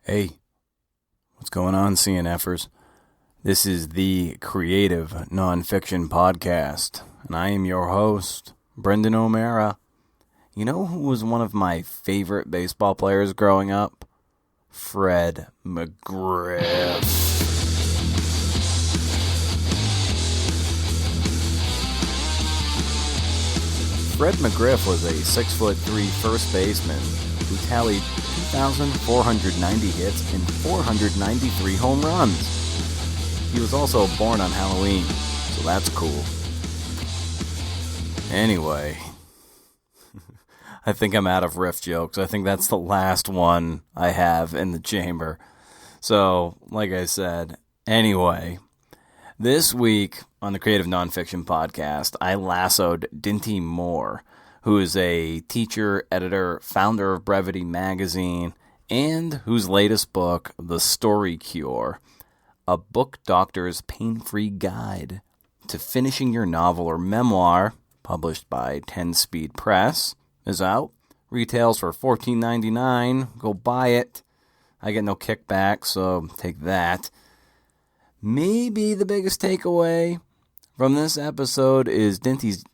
Hey, what's going on, CNFers? This is the Creative Nonfiction Podcast, and I am your host, Brendan O'Mara. You know who was one of my favorite baseball players growing up? Fred McGriff. Fred McGriff was a 6'3" first baseman who tallied 2,490 hits and 493 home runs. He was also born on Halloween, so that's cool. Anyway, I think I'm out of riff jokes. I think that's the last one I have in the chamber. So, like I said, anyway, this week on the Creative Nonfiction Podcast, I lassoed DInty W, who is a teacher, editor, founder of Brevity Magazine, and whose latest book, The Story Cure, a book doctor's pain-free guide to finishing your novel or memoir, published by 10 Speed Press, is out. Retails for $14.99. Go buy it. I get no kickback, so take that. Maybe the biggest takeaway from this episode is DInty's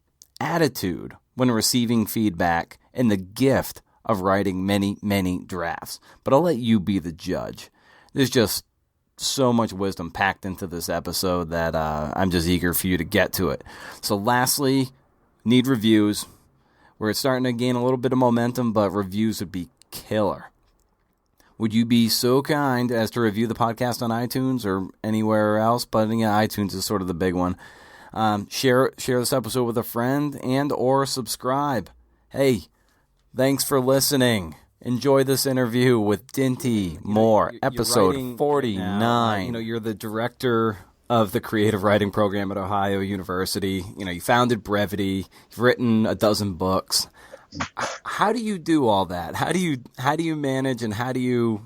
attitude when receiving feedback and the gift of writing many, many drafts. But I'll let you be the judge. There's just so much wisdom packed into this episode that I'm just eager for you to get to it. So lastly, need reviews. We're starting to gain a little bit of momentum, but reviews would be killer. Would you be so kind as to review the podcast on iTunes or anywhere else? But yeah, iTunes is sort of the big one. Share this episode with a friend and or subscribe. Hey, thanks for listening. Enjoy this interview with DInty W, episode 49. You're the director of the creative writing program at Ohio University. You founded Brevity. You've written a dozen books. How do you do all that? How do you manage, and how do you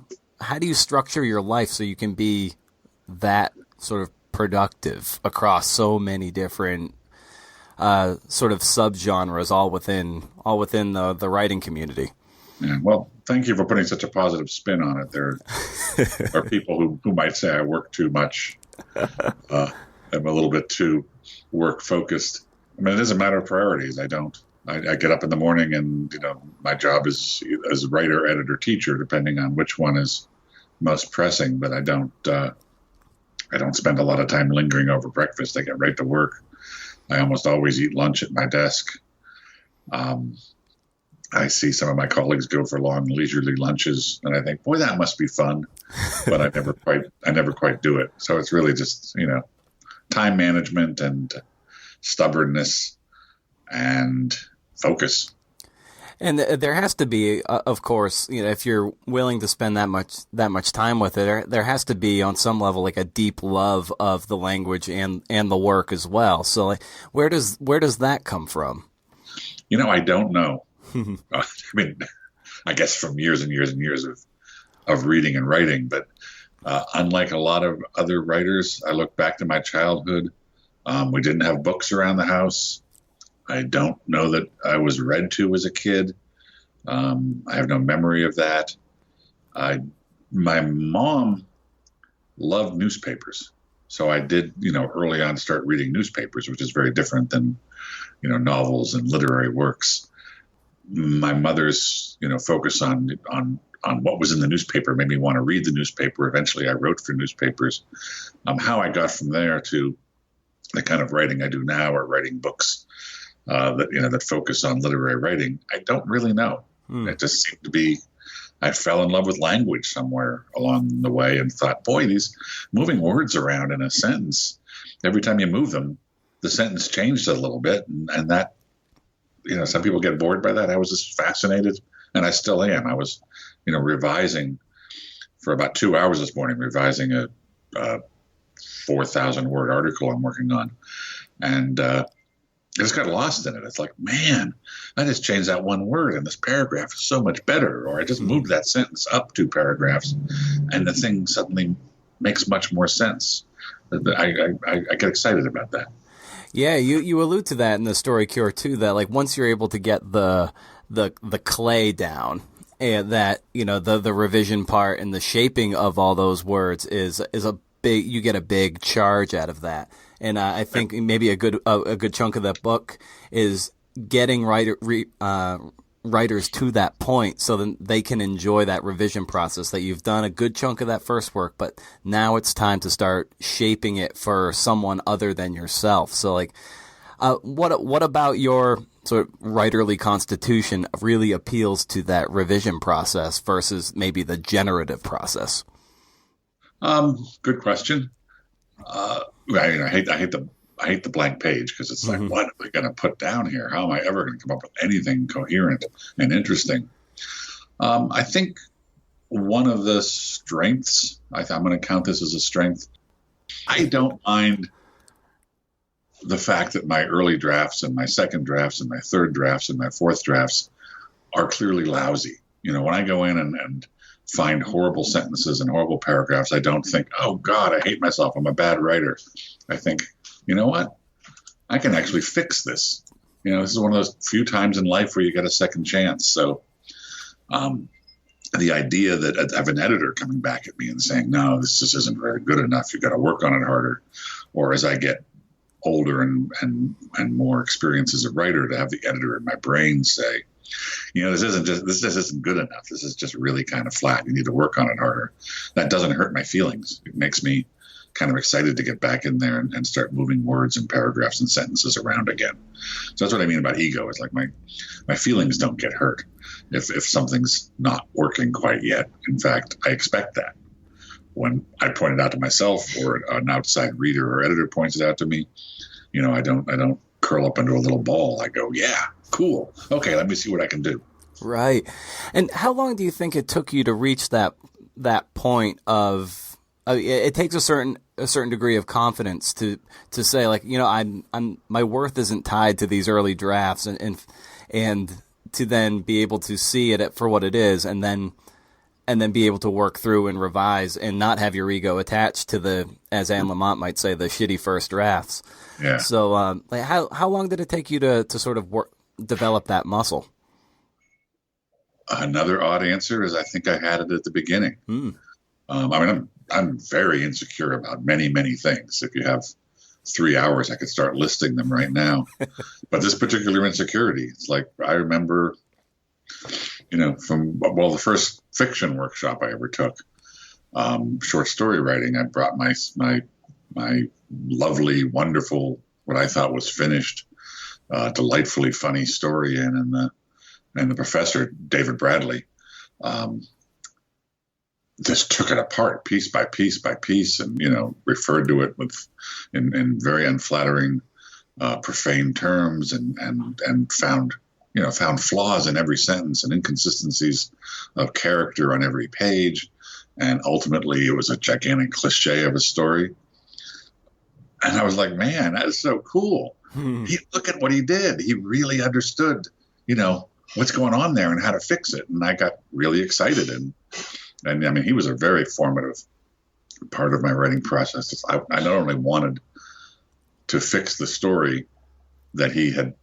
structure your life so you can be that sort of productive across so many different sort of subgenres, all within the writing community? Yeah, well, thank you for putting such a positive spin on it. There are people who might say I work too much. I'm a little bit too work focused. I mean, it is a matter of priorities. I get up in the morning and, my job is as writer, editor, teacher, depending on which one is most pressing. But I don't spend a lot of time lingering over breakfast. I get right to work. I almost always eat lunch at my desk. I see some of my colleagues go for long leisurely lunches, and I think, boy, that must be fun. But I never quite do it. So it's really just, time management and stubbornness and focus. And there has to be, of course, if you're willing to spend that much time with it, there has to be on some level like a deep love of the language and the work as well. So, like, where does that come from? I don't know. I mean, I guess from years and years and years of reading and writing. But unlike a lot of other writers, I look back to my childhood. We didn't have books around the house. I don't know that I was read to as a kid. I have no memory of that. My mom loved newspapers. So I did, early on start reading newspapers, which is very different than, novels and literary works. My mother's, focus on what was in the newspaper made me want to read the newspaper. Eventually I wrote for newspapers. How I got from there to the kind of writing I do now, or writing books that focus on literary writing, I don't really know. It just seemed to be, I fell in love with language somewhere along the way and thought, boy, these moving words around in a sentence, every time you move them, the sentence changed a little bit. And that, some people get bored by that. I was just fascinated, and I still am. I was, revising for about 2 hours this morning, revising a 4,000 word article I'm working on. And I just got lost in it. It's like, man, I just changed that one word and this paragraph is so much better. Or I just moved that sentence up 2 paragraphs and the thing suddenly makes much more sense. I get excited about that. Yeah, you allude to that in the Story Cure too, that like once you're able to get the clay down and that, the revision part and the shaping of all those words is a big, you get a big charge out of that. And I think maybe a good chunk of that book is getting writers to that point so that they can enjoy that revision process, that you've done a good chunk of that first work, but now it's time to start shaping it for someone other than yourself. So like, what about your sort of writerly constitution really appeals to that revision process versus maybe the generative process? Good question. I hate the blank page, because it's like, what am I going to put down here? How am I ever going to come up with anything coherent and interesting? I think one of the strengths, I'm going to count this as a strength. I don't mind the fact that my early drafts and my second drafts and my third drafts and my fourth drafts are clearly lousy. When I go in and find horrible sentences and horrible paragraphs, I don't think, oh God, I hate myself, I'm a bad writer. I think, you know what? I can actually fix this. This is one of those few times in life where you get a second chance. So the idea that I have an editor coming back at me and saying, no, this just isn't very good enough, you've got to work on it harder. Or as I get older and more experience as a writer, to have the editor in my brain say, this just isn't good enough. This is just really kind of flat. You need to work on it harder. That doesn't hurt my feelings. It makes me kind of excited to get back in there and start moving words and paragraphs and sentences around again. So that's what I mean about ego. It's like my feelings don't get hurt if something's not working quite yet. In fact, I expect that. When I point it out to myself, or an outside reader or editor points it out to me, I don't curl up into a little ball. I go, yeah, cool. Okay, let me see what I can do. Right. And how long do you think it took you to reach that point of? It takes a certain degree of confidence to say, like, I'm my worth isn't tied to these early drafts, and to then be able to see it for what it is, and then be able to work through and revise and not have your ego attached to the, as Anne Lamott might say, the shitty first drafts. Yeah. So, how long did it take you to sort of develop that muscle? Another odd answer is I think I had it at the beginning. I'm very insecure about many, many things. If you have 3 hours, I could start listing them right now. But this particular insecurity, it's like, I remember, from the first fiction workshop I ever took, short story writing, I brought my lovely, wonderful, what I thought was finished, delightfully funny story in, and the professor, David Bradley, just took it apart piece by piece by piece, and referred to it in very unflattering, profane terms, and found flaws in every sentence and inconsistencies of character on every page, and ultimately it was a gigantic cliche of a story. And I was like, man, that is so cool. Look at what he did. He really understood, what's going on there and how to fix it. And I got really excited. And I mean, he was a very formative part of my writing process. I not only wanted to fix the story that he had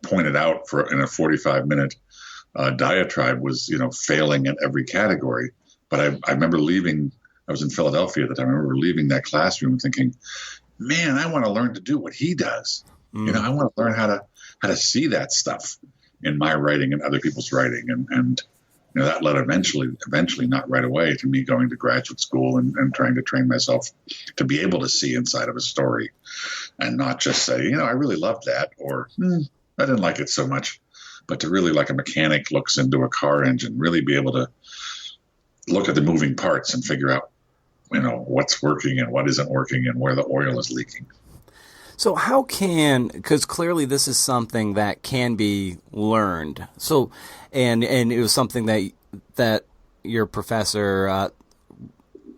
pointed out in a 45-minute diatribe was, failing at every category. But I remember leaving. I was in Philadelphia at the time. I remember leaving that classroom thinking, man, I want to learn to do what he does. I want to learn how to see that stuff in my writing and other people's writing. And that led eventually, not right away, to me going to graduate school and trying to train myself to be able to see inside of a story and not just say, I really loved that, or I didn't like it so much, but to really, like a mechanic looks into a car engine, really be able to look at the moving parts and figure out, what's working and what isn't working and where the oil is leaking. So because clearly this is something that can be learned. So, and it was something that your professor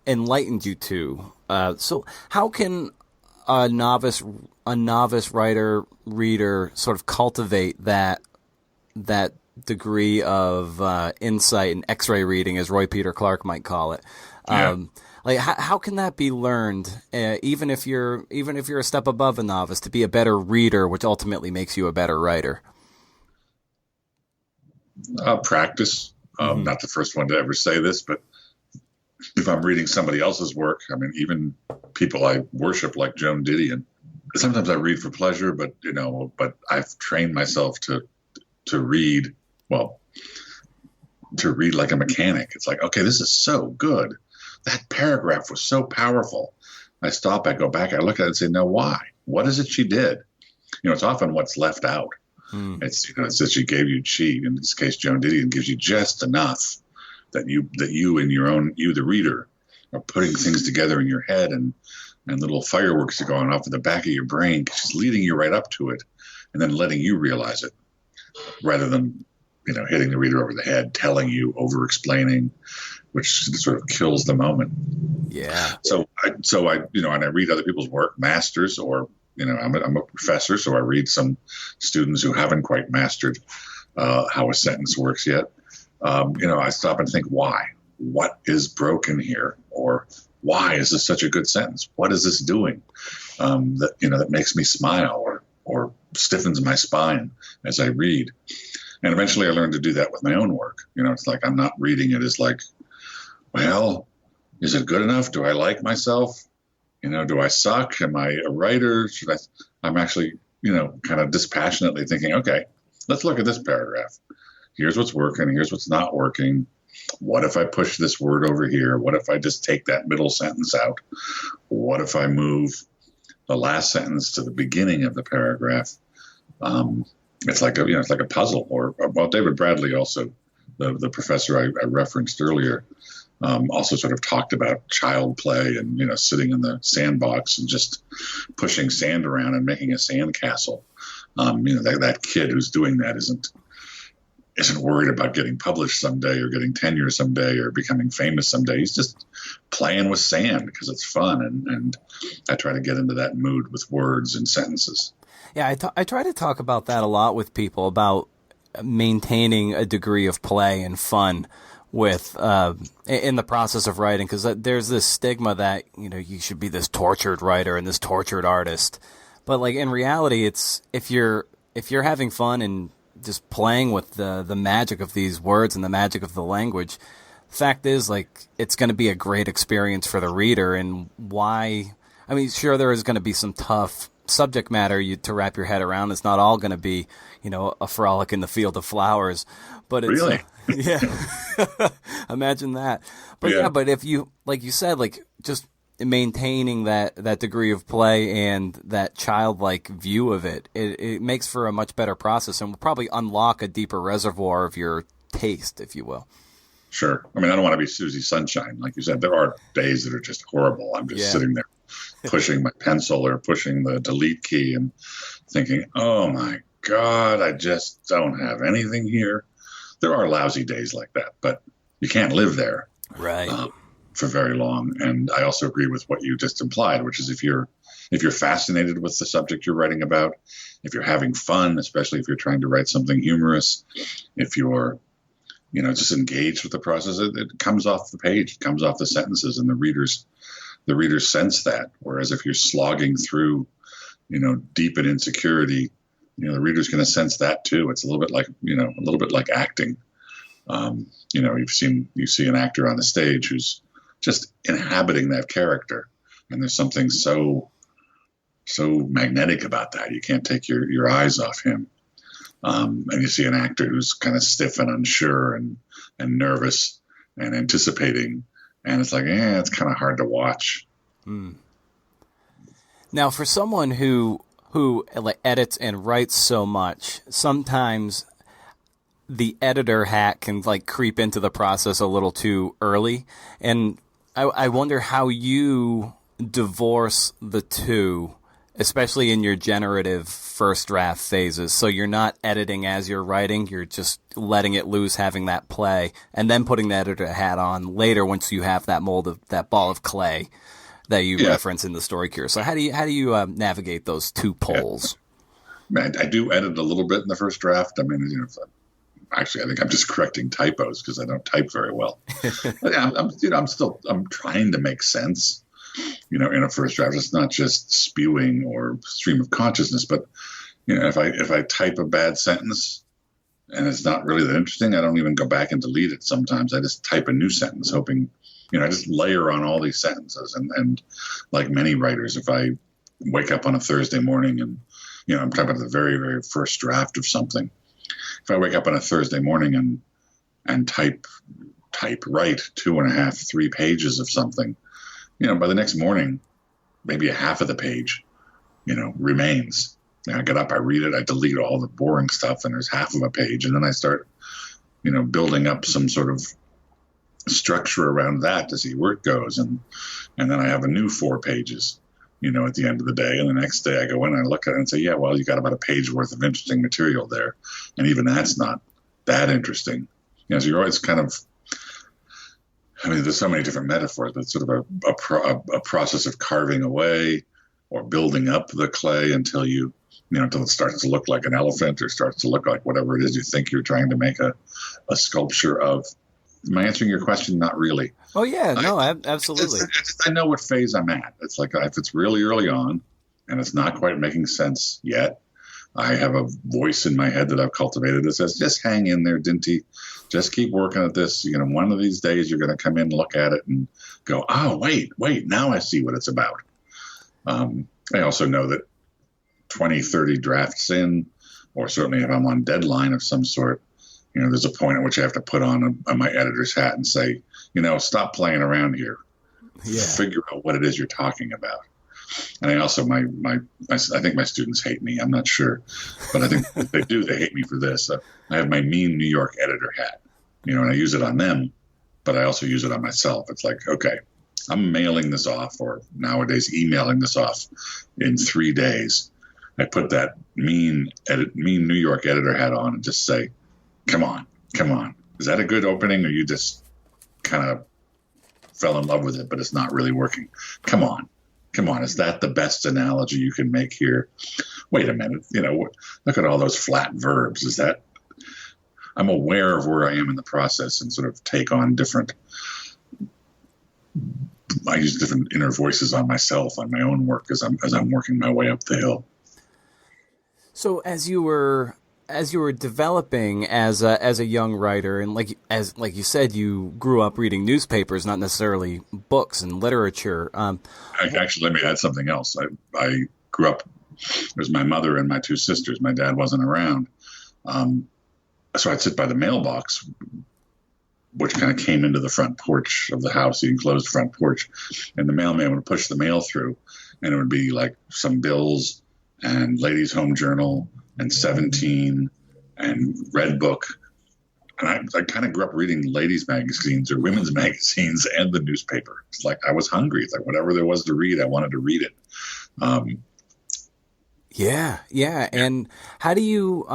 enlightened you to. So how can a novice reader sort of cultivate that degree of insight and X-ray reading, as Roy Peter Clark might call it? Yeah. How can that be learned, even if you're a step above a novice, to be a better reader, which ultimately makes you a better writer? Practice. Not the first one to ever say this, but if I'm reading somebody else's work, I mean, even people I worship like Joan Didion, sometimes I read for pleasure, but I've trained myself to read, to read like a mechanic. It's like, okay, this is so good. That paragraph was so powerful. I stop, I go back, I look at it and say, no, why? What is it she did? It's often what's left out. It's that she, in this case, Joan Didion, gives you just enough that you and you, the reader, are putting things together in your head, and little fireworks are going off in the back of your brain. She's leading you right up to it and then letting you realize it, rather than, hitting the reader over the head, telling you, over explaining, which sort of kills the moment. Yeah. So I and I read other people's work, masters, or, I'm a professor, so I read some students who haven't quite mastered how a sentence works yet. I stop and think, why? What is broken here? Or why is this such a good sentence? What is this doing that makes me smile or stiffens my spine as I read? And eventually I learned to do that with my own work. It's like I'm not reading it as like, well, is it good enough? Do I like myself? Do I suck? Am I a writer? I'm actually, kind of dispassionately thinking, okay, let's look at this paragraph. Here's what's working. Here's what's not working. What if I push this word over here? What if I just take that middle sentence out? What if I move the last sentence to the beginning of the paragraph? It's like a puzzle. Or David Bradley, also the professor I referenced earlier, also sort of talked about child play and sitting in the sandbox and just pushing sand around and making a sand castle. That kid who's doing that isn't worried about getting published someday or getting tenure someday or becoming famous someday. He's just playing with sand because it's fun. And I try to get into that mood with words and sentences. Yeah, I try to talk about that a lot with people, about maintaining a degree of play and fun with in the process of writing, because there's this stigma that you should be this tortured writer and this tortured artist, but like in reality, it's if you're having fun and just playing with the magic of these words and the magic of the language, fact is, like, it's going to be a great experience for the reader. And sure, there is going to be some tough subject matter to wrap your head around. It's not all going to be, a frolic in the field of flowers, but it's really, yeah, imagine that. But yeah, but if you, like you said, like just maintaining that degree of play and that childlike view of it, it makes for a much better process and will probably unlock a deeper reservoir of your taste, if you will. Sure. I don't want to be Susie Sunshine. Like you said, there are days that are just horrible. I'm just sitting there pushing my pencil or pushing the delete key and thinking, oh my God, I just don't have anything here. There are lousy days like that, but you can't live there. Right. For very long. And I also agree with what you just implied, which is if you're fascinated with the subject you're writing about, if you're having fun, especially if you're trying to write something humorous, if you're, just engaged with the process, it comes off the page, it comes off the sentences, and the readers sense that. Whereas if you're slogging through, deep in insecurity, the reader's going to sense that too. It's a little bit like acting. You see an actor on the stage who's just inhabiting that character, and there's something so magnetic about that. You can't take your eyes off him. And you see an actor who's kind of stiff and unsure and nervous and anticipating, and it's like, it's kind of hard to watch. Now, for someone who like edits and writes so much, sometimes the editor hat can like creep into the process a little too early, and I wonder how you divorce the two, especially in your generative first draft phases. So you're not editing as you're writing, you're just letting it loose, having that play, and then putting the editor hat on later once you have that mold of that ball of clay that you reference in the story cure. So how do you navigate those two poles? I do edit a little bit in the first draft. Actually, I think I'm just correcting typos because I don't type very well. But I'm trying to make sense. In a first draft, it's not just spewing or stream of consciousness, but if I type a bad sentence, and it's not really that interesting, I don't even go back and delete it sometimes. I just type a new sentence, hoping, I just layer on all these sentences. And like many writers, if I wake up on a Thursday morning and, I'm talking about the very, very first draft of something. If I wake up on a Thursday morning and write 2.5, 3 pages of something, by the next morning, maybe a half of the page, remains. I get up, I read it, I delete all the boring stuff, and there's half of a page, and then I start, building up some sort of structure around that to see where it goes, and then I have a new 4 pages, at the end of the day, and the next day I go in and I look at it and say, yeah, well, you got about a page worth of interesting material there, and even that's not that interesting. So you're always kind of, there's so many different metaphors, but it's sort of a process of carving away or building up the clay until until it starts to look like an elephant or starts to look like whatever it is you think you're trying to make a sculpture of. Am I answering your question? Not really. Oh, yeah. No, absolutely. I know what phase I'm at. It's like if it's really early on and it's not quite making sense yet, I have a voice in my head that I've cultivated that says, just hang in there, Dinty. Just keep working at this. One of these days you're going to come in, look at it, and go, oh, wait, now I see what it's about. I also know that 20, 30 drafts in, or certainly if I'm on deadline of some sort, there's a point at which I have to put on my editor's hat and say, stop playing around here. Yeah. Figure out what it is you're talking about. And I also, I think my students hate me. I'm not sure, but I think if they do, they hate me for this. I have my mean New York editor hat, and I use it on them, but I also use it on myself. It's like, okay, I'm mailing this off, or nowadays emailing this off in 3 days. I put that mean New York editor hat on and just say, come on. Is that a good opening, or you just kind of fell in love with it, but it's not really working? Come on. Is that the best analogy you can make here? Wait a minute. Look at all those flat verbs. Is that, I'm aware of where I am in the process and sort of take on I use different inner voices on myself, on my own work as I'm working my way up the hill. So as you were developing as a young writer, and like you said, you grew up reading newspapers, not necessarily books and literature. Actually, let me add something else. I grew up. There's my mother and my 2 sisters. My dad wasn't around, so I'd sit by the mailbox, which kind of came into the front porch of the house, the enclosed front porch, and the mailman would push the mail through, and it would be like some bills and Ladies' Home Journal and 17 and Red Book. And I kind of grew up reading ladies' magazines or women's magazines and the newspaper. It's like I was hungry. It's like whatever there was to read, I wanted to read it. Yeah. And how do you,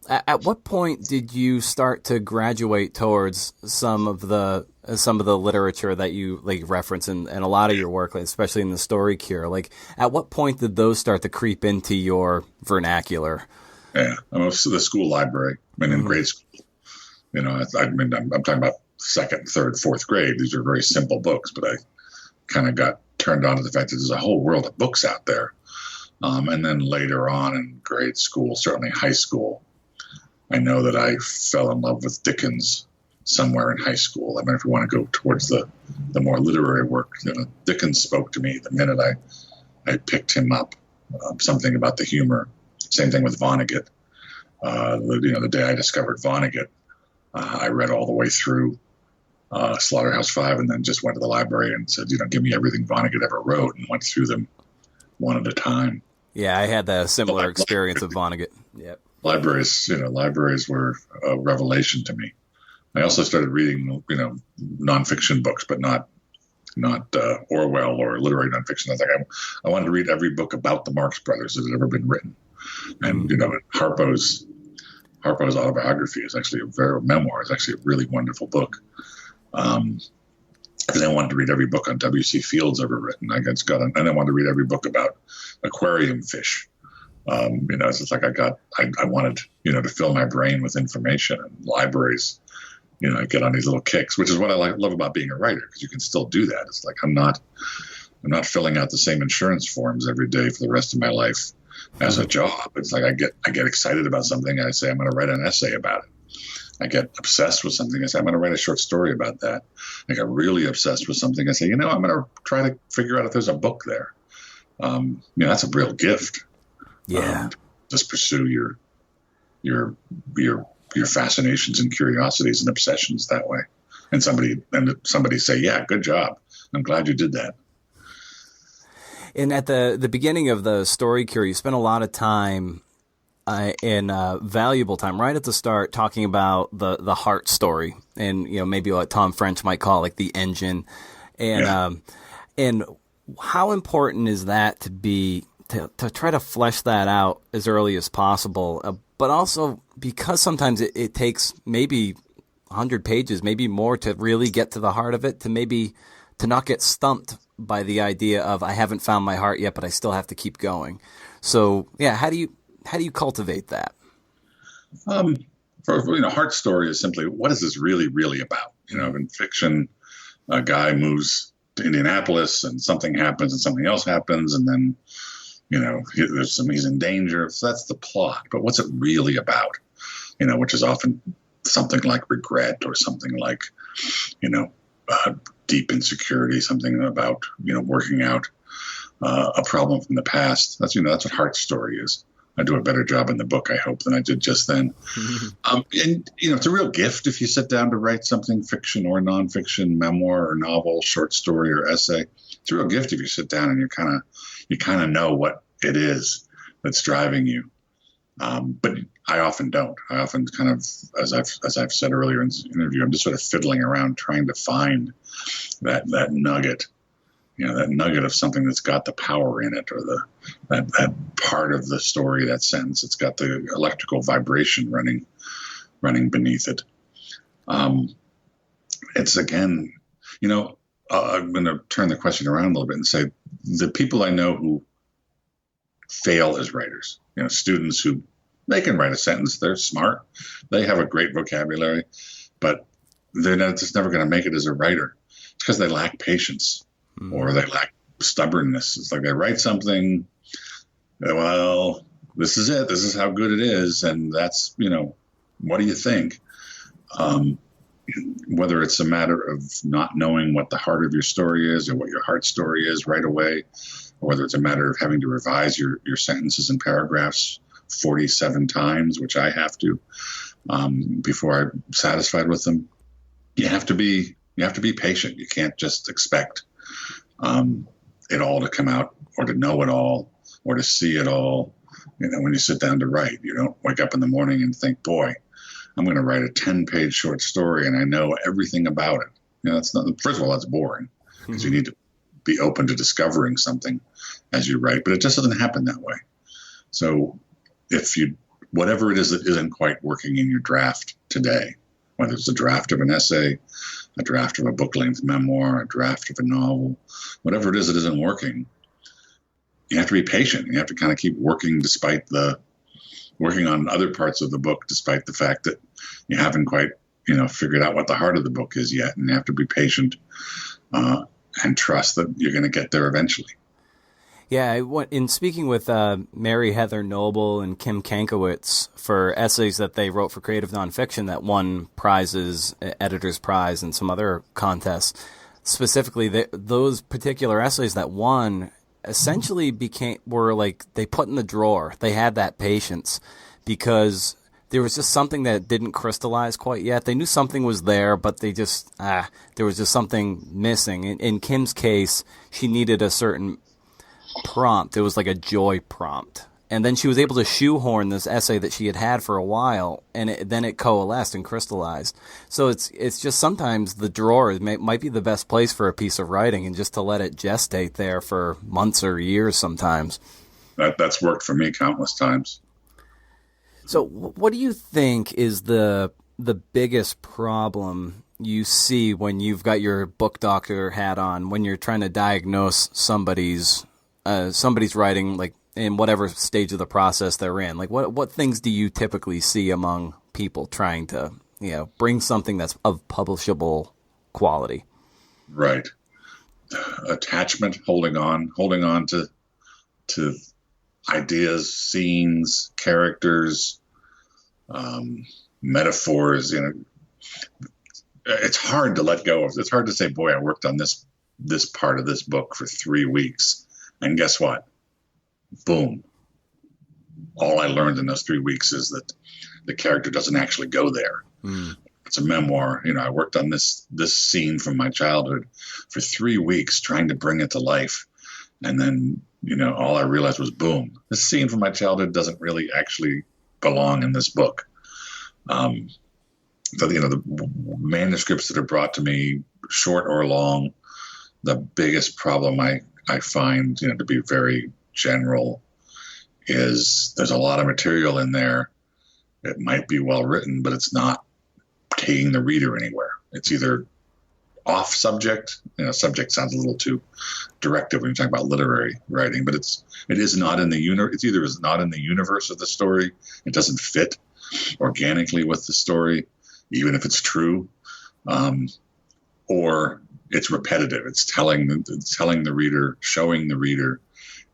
at what point did you start to graduate towards some of the literature that you reference in a lot of your work, especially in the Story Cure? Like, at what point did those start to creep into your vernacular? Yeah, the school library. In grade school, I'm talking about 2nd, 3rd, 4th grade. These are very simple books, but I kind of got turned on to the fact that there's a whole world of books out there. And then later on in grade school, certainly high school, I know that I fell in love with Dickens somewhere in high school. If you want to go towards the more literary work, Dickens spoke to me the minute I picked him up. Something about the humor. Same thing with Vonnegut. The day I discovered Vonnegut, I read all the way through Slaughterhouse-Five, and then just went to the library and said, give me everything Vonnegut ever wrote, and went through them one at a time. Yeah, I had that similar experience with Vonnegut. Yep. Libraries were a revelation to me. I also started reading, nonfiction books, but not Orwell or literary nonfiction. I wanted to read every book about the Marx Brothers that had ever been written. And, Harpo's autobiography is actually memoir is actually a really wonderful book. Because I wanted to read every book on W.C. Fields ever written. And I wanted to read every book about aquarium fish. It's just like I wanted, to fill my brain with information, and libraries, I get on these little kicks, which is what I love about being a writer, because you can still do that. It's like I'm not filling out the same insurance forms every day for the rest of my life as a job. It's like I get excited about something. I say I'm going to write an essay about it. I get obsessed with something. I say, I'm going to write a short story about that. I get really obsessed with something. I say, I'm going to try to figure out if there's a book there. That's a real gift. Yeah. Just pursue your fascinations and curiosities and obsessions that way. And somebody say, yeah, good job. I'm glad you did that. And at the beginning of the story cure, you spent a lot of time valuable time right at the start talking about the heart story, and maybe what Tom French might call like the engine, and and how important is that to try to flesh that out as early as possible, but also because sometimes it takes maybe 100 pages, maybe more, to really get to the heart of it, to not get stumped by the idea of I haven't found my heart yet, but I still have to keep going. So yeah, how do you cultivate that? Heart story is simply, what is this really, really about? In fiction, a guy moves to Indianapolis and something happens and something else happens, and then he's in danger. So that's the plot. But what's it really about? Which is often something like regret, or something like deep insecurity, something about working out a problem from the past. That's what heart story is. I do a better job in the book, I hope, than I did just then. And it's a real gift if you sit down to write something, fiction or nonfiction, memoir or novel, short story or essay. It's a real gift if you sit down and you kind of know what it is that's driving you. But I often don't. I often kind of, as I've said earlier in this interview, I'm just sort of fiddling around trying to find that nugget. That nugget of something that's got the power in it, or that part of the story, that sentence, it's got the electrical vibration running beneath it. It's again, I'm going to turn the question around a little bit and say the people I know who fail as writers, students who they can write a sentence, they're smart, they have a great vocabulary, but they're just never going to make it as a writer. It's because they lack patience. Or they lack stubbornness. It's like they write something, well, this is it. This is how good it is. And that's, what do you think? Whether it's a matter of not knowing what the heart of your story is or what your heart story is right away, or whether it's a matter of having to revise your sentences and paragraphs 47 times, which I have to, before I'm satisfied with them. You have to be patient. You can't just expect it all to come out, or to know it all, or to see it all. When you sit down to write, you don't wake up in the morning and think, boy, I'm going to write a 10-page short story and I know everything about it. That's not, first of all, that's boring, because you need to be open to discovering something as you write, but it just doesn't happen that way. So whatever it is that isn't quite working in your draft today, whether it's a draft of an essay, a draft of a book-length memoir, a draft of a novel, whatever it is that isn't working, you have to be patient. You have to kind of keep working working on other parts of the book, despite the fact that you haven't quite, figured out what the heart of the book is yet. And you have to be patient and trust that you're going to get there eventually. Yeah, in speaking with Mary Heather Noble and Kim Kankowitz for essays that they wrote for creative nonfiction that won prizes, Editor's Prize, and some other contests, specifically those particular essays that won essentially were like they put in the drawer. They had that patience because there was just something that didn't crystallize quite yet. They knew something was there, but they just there was just something missing. In Kim's case, she needed a certain prompt. It was like a joy prompt, and then she was able to shoehorn this essay that she had for a while, and then it coalesced and crystallized. So it's just sometimes the drawer might be the best place for a piece of writing, and just to let it gestate there for months or years sometimes. That's worked for me countless times. So what do you think is the biggest problem you see when you've got your book doctor hat on, when you're trying to diagnose somebody's writing, like in whatever stage of the process they're in? Like what things do you typically see among people trying to, bring something that's of publishable quality? Right. Attachment, holding on to ideas, scenes, characters, metaphors. It's hard to let go of. It's hard to say, boy, I worked on this part of this book for 3 weeks, and guess what? Boom. All I learned in those 3 weeks is that the character doesn't actually go there. It's a memoir. I worked on this scene from my childhood for 3 weeks, trying to bring it to life. And then, all I realized was, boom, this scene from my childhood doesn't really actually belong in this book. So, the manuscripts that are brought to me, short or long, the biggest problem I find, to be very general, is there's a lot of material in there. It might be well written, but it's not taking the reader anywhere. It's either off subject. Subject sounds a little too directive when you're talking about literary writing, but it is not in the universe. It's either is not in the universe of the story. It doesn't fit organically with the story, even if it's true, or it's repetitive. It's telling the reader, showing the reader,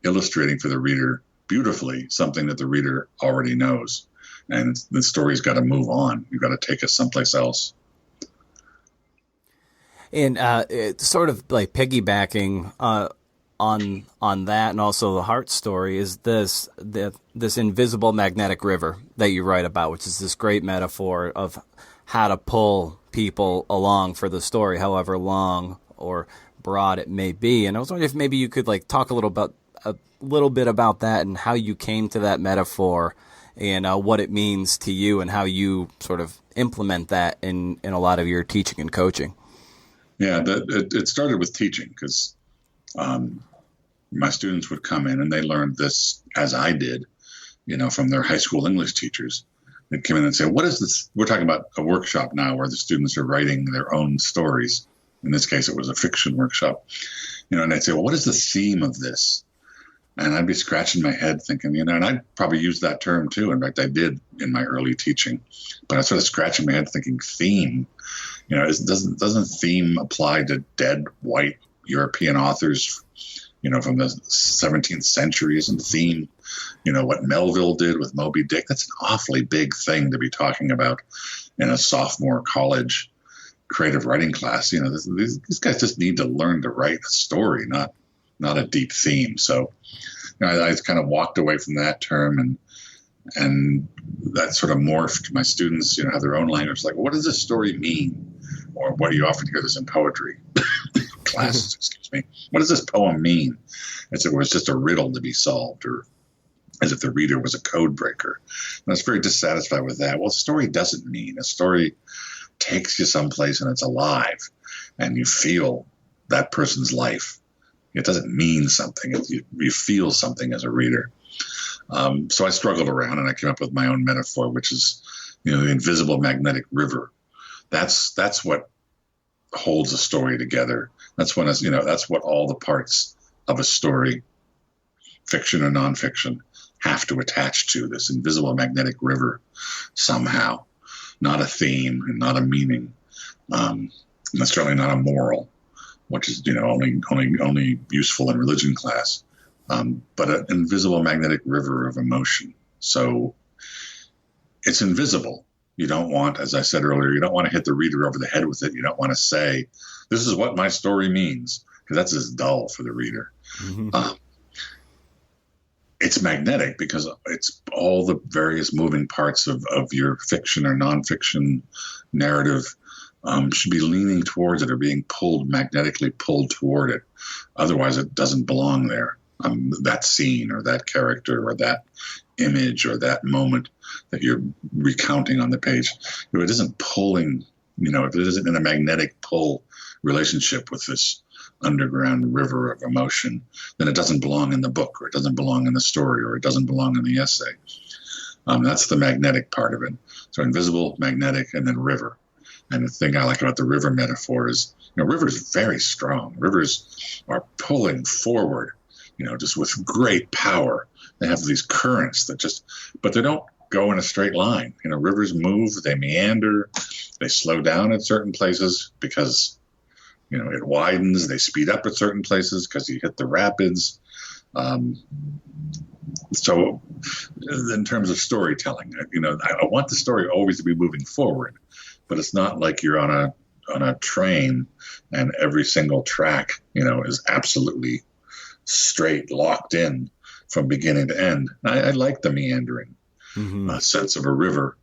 illustrating for the reader beautifully something that the reader already knows, and the story's got to move on. You've got to take us someplace else. And it's sort of like piggybacking on that, and also the heart story is this invisible magnetic river that you write about, which is this great metaphor of how to pull people along for the story, however long or broad it may be. And I was wondering if maybe you could talk a little bit about that and how you came to that metaphor and what it means to you and how you sort of implement that in a lot of your teaching and coaching. Yeah, it started with teaching because my students would come in and they learned this as I did, from their high school English teachers. They'd come in and say, what is this? We're talking about a workshop now where the students are writing their own stories. In this case, it was a fiction workshop. And they'd say, well, what is the theme of this? And I'd be scratching my head thinking, and I'd probably use that term too. In fact, I did in my early teaching. But I was sort of scratching my head thinking, theme? Doesn't theme apply to dead white European authors, from the 17th century? Isn't theme, what Melville did with Moby Dick? That's an awfully big thing to be talking about in a sophomore college creative writing class. These guys just need to learn to write a story, not a deep theme. So I kind of walked away from that term, and that sort of morphed. My students, have their own language. Like, what does this story mean? Or what do you often hear this in poetry classes? Excuse me. What does this poem mean? As if it was just a riddle to be solved, or as if the reader was a code breaker. And I was very dissatisfied with that. Well, a story doesn't mean. A story takes you someplace and it's alive, and you feel that person's life. It doesn't mean something. You feel something as a reader. So I struggled around and I came up with my own metaphor, which is, the invisible magnetic river. That's what holds a story together. That's what all the parts of a story, fiction or nonfiction, have to attach to, this invisible magnetic river somehow. Not a theme and not a meaning. And certainly not a moral, which is, only useful in religion class. But an invisible magnetic river of emotion. So it's invisible. You don't want, as I said earlier, you don't want to hit the reader over the head with it. You don't want to say, this is what my story means, because that's just dull for the reader. Mm-hmm. It's magnetic because it's all the various moving parts of your fiction or nonfiction narrative should be leaning towards it or being magnetically pulled toward it. Otherwise, it doesn't belong there. That scene or that character or that image or that moment that you're recounting on the page, if it isn't pulling, if it isn't in a magnetic pull relationship with this underground river of emotion, then it doesn't belong in the book, or it doesn't belong in the story, or it doesn't belong in the essay. That's the magnetic part of it. So invisible, magnetic, and then river. And the thing I like about the river metaphor is, rivers are very strong. Rivers are pulling forward, just with great power. They have these currents but they don't go in a straight line. Rivers move, they meander, they slow down at certain places because, it widens, they speed up at certain places because you hit the rapids. So in terms of storytelling, I want the story always to be moving forward, but it's not like you're on a train and every single track, is absolutely straight, locked in from beginning to end. I like the meandering sense of a river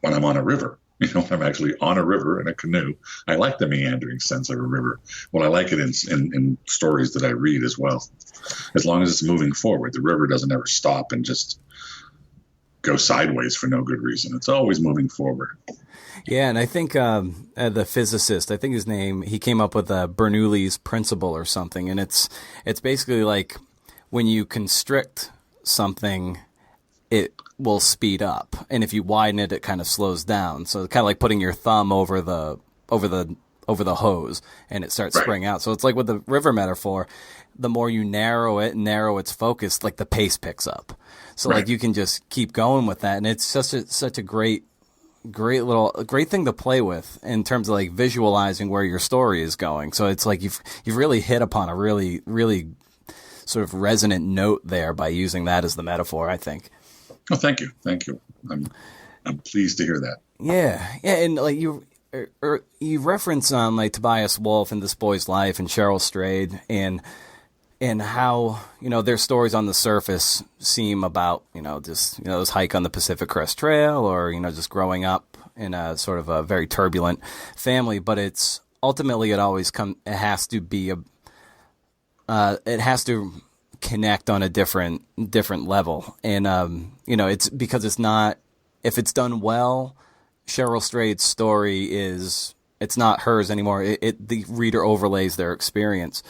when I'm on a river. When I'm actually on a river in a canoe, I like the meandering sense of a river. Well, I like it in stories that I read as well. As long as it's moving forward, the river doesn't ever stop and just go sideways for no good reason. It's always moving forward. Yeah, and I think the physicist, I think his name, he came up with Bernoulli's principle or something, and it's basically like when you constrict something, it will speed up, and if you widen it, it kind of slows down. So it's kind of like putting your thumb over the hose, and it starts spraying out. So it's like with the river metaphor, the more you narrow its focus, like the pace picks up. So like you can just keep going with that, and it's such a great thing to play with in terms of like visualizing where your story is going. So it's like you've really hit upon a really, really sort of resonant note there by using that as the metaphor, I think. Oh, thank you. I'm pleased to hear that. Yeah, and like you reference on like Tobias Wolff and This Boy's Life and Cheryl Strayed and how their stories on the surface seem about just this hike on the Pacific Crest Trail or just growing up in a sort of a very turbulent family, but it's ultimately it has to connect on a different level, and it's because it's not, if it's done well, Cheryl Strayed's story it's not hers anymore. The reader overlays their experience.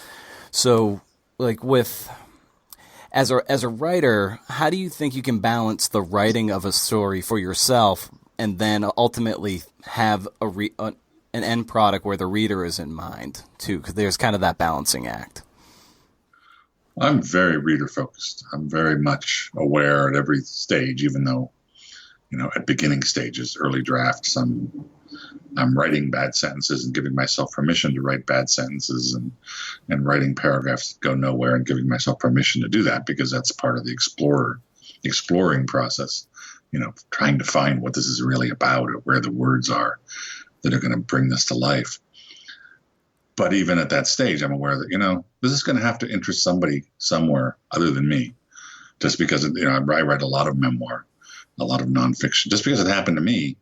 So like as a writer, how do you think you can balance the writing of a story for yourself and then ultimately have an end product where the reader is in mind too? Because there's kind of that balancing act. I'm very reader focused. I'm very much aware at every stage, even though, at beginning stages, early drafts, I'm writing bad sentences and giving myself permission to write bad sentences and writing paragraphs that go nowhere and giving myself permission to do that because that's part of the exploring process, trying to find what this is really about or where the words are that are going to bring this to life. But even at that stage, I'm aware that, this is going to have to interest somebody somewhere other than me. Just because, I write a lot of memoir, a lot of nonfiction. Just because it happened to me,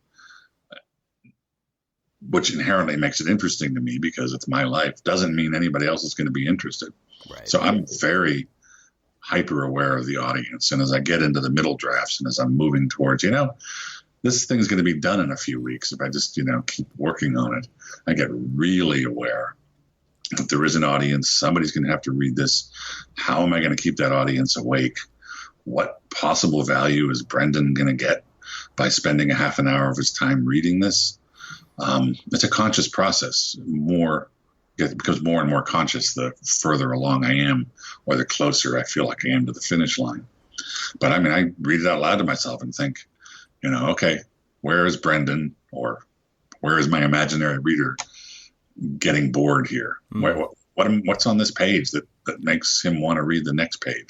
which inherently makes it interesting to me because it's my life, doesn't mean anybody else is going to be interested. Right. So I'm very hyper aware of the audience. And as I get into the middle drafts and as I'm moving towards, this thing's going to be done in a few weeks. If I just, keep working on it, I get really aware that there is an audience. Somebody's going to have to read this. How am I going to keep that audience awake? What possible value is Brendan going to get by spending a half an hour of his time reading this? It's a conscious process. It becomes more and more conscious the further along I am or the closer I feel like I am to the finish line. But I read it out loud to myself and think, okay, where is Brendan or where is my imaginary reader getting bored here? What's on this page that makes him want to read the next page?